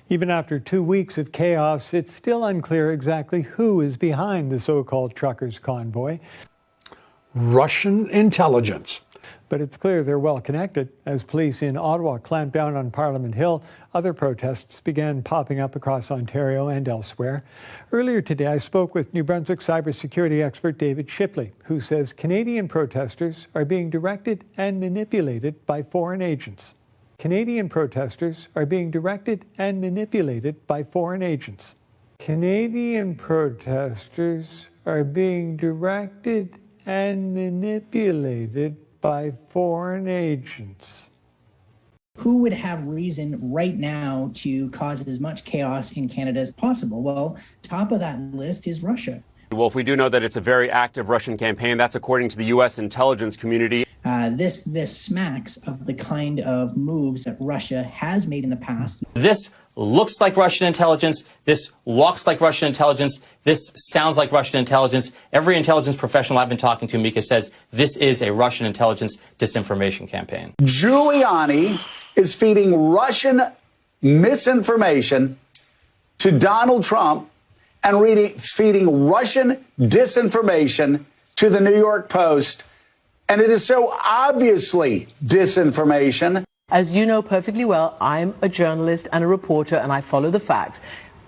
Even after 2 weeks of chaos, it's still unclear exactly who is behind the so-called truckers' convoy. Russian intelligence. But it's clear they're well connected. As police in Ottawa clamped down on Parliament Hill, other protests began popping up across Ontario and elsewhere. Earlier today, I spoke with New Brunswick cybersecurity expert David Shipley, who says Canadian protesters are being directed and manipulated by foreign agents. Canadian protesters are being directed and manipulated by foreign agents. Canadian protesters are being directed and manipulated by foreign agents. Who would have reason right now to cause as much chaos in Canada as possible? Well, top of that list is Russia. Well, if we do know that it's a very active Russian campaign, that's according to the U.S. intelligence community. This smacks of the kind of moves that Russia has made in the past. This looks like Russian intelligence. This walks like Russian intelligence. This sounds like Russian intelligence. Every intelligence professional I've been talking to, Mika, says this is a Russian intelligence disinformation campaign. Giuliani is feeding Russian misinformation to Donald Trump and feeding Russian disinformation to the New York Post. And it is so obviously disinformation. As you know perfectly well, I'm a journalist and a reporter, and I follow the facts.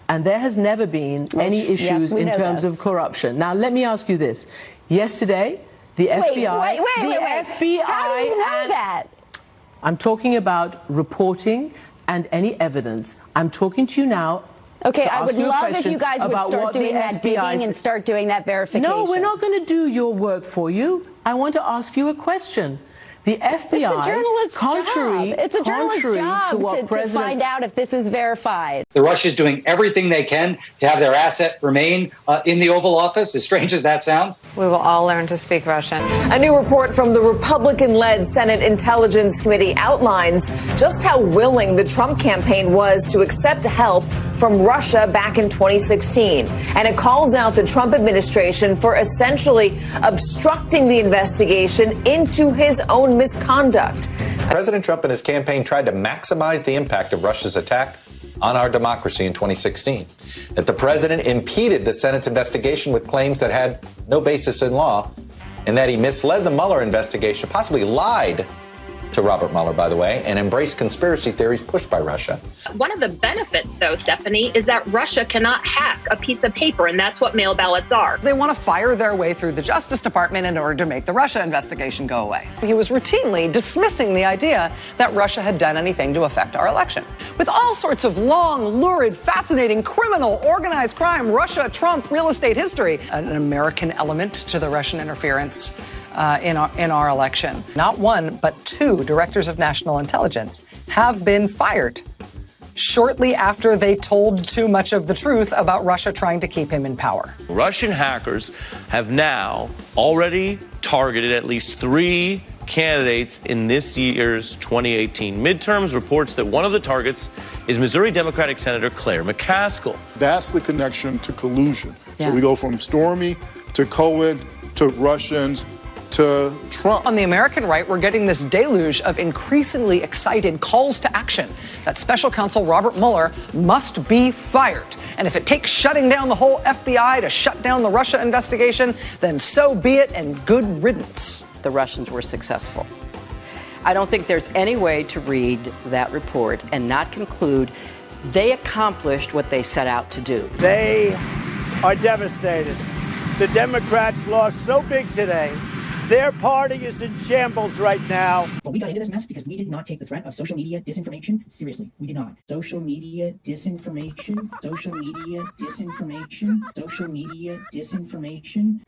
And there has never been any issues in terms of corruption. Now, let me ask you this. Yesterday, the FBI... FBI... How do you know that? I'm talking about reporting and any evidence. I'm talking to you now. Okay, I would love if you guys would start doing that digging and start doing that verification. No, we're not going to do your work for you. I want to ask you a question. The FBI, it's a journalist's contrary job to what to find out if this is verified. The Russia's doing everything they can to have their asset remain in the Oval Office, as strange as that sounds. We will all learn to speak Russian. A new report from the Republican-led Senate Intelligence Committee outlines just how willing the Trump campaign was to accept help from Russia back in 2016. And it calls out the Trump administration for essentially obstructing the investigation into his own misconduct. President Trump and his campaign tried to maximize the impact of Russia's attack on our democracy in 2016. That the president impeded the Senate's investigation with claims that had no basis in law, and that he misled the Mueller investigation, possibly lied to Robert Mueller, by the way, and embraced conspiracy theories pushed by Russia. One of the benefits, though, Stephanie, is that Russia cannot hack a piece of paper, and that's what mail ballots are. They want to fire their way through the Justice Department in order to make the Russia investigation go away. He was routinely dismissing the idea that Russia had done anything to affect our election. With all sorts of long, lurid, fascinating, criminal, organized crime, Russia, Trump, real estate history, an American element to the Russian interference in our election. Not one, but two directors of national intelligence have been fired shortly after they told too much of the truth about Russia trying to keep him in power. Russian hackers have now already targeted at least 3 candidates in this year's 2018 midterms. Reports that one of the targets is Missouri Democratic Senator Claire McCaskill. That's the connection to collusion. Yeah. So we go from Stormy to Cohen to Russians to Trump. On the American right, we're getting this deluge of increasingly excited calls to action that special counsel Robert Mueller must be fired. And if it takes shutting down the whole FBI to shut down the Russia investigation, then so be it, and good riddance. The Russians were successful. I don't think there's any way to read that report and not conclude they accomplished what they set out to do. They are devastated. The Democrats lost so big today. Their party is in shambles right now. But we got into this mess because we did not take the threat of social media disinformation seriously. We did not. Social media disinformation, social media disinformation, social media disinformation.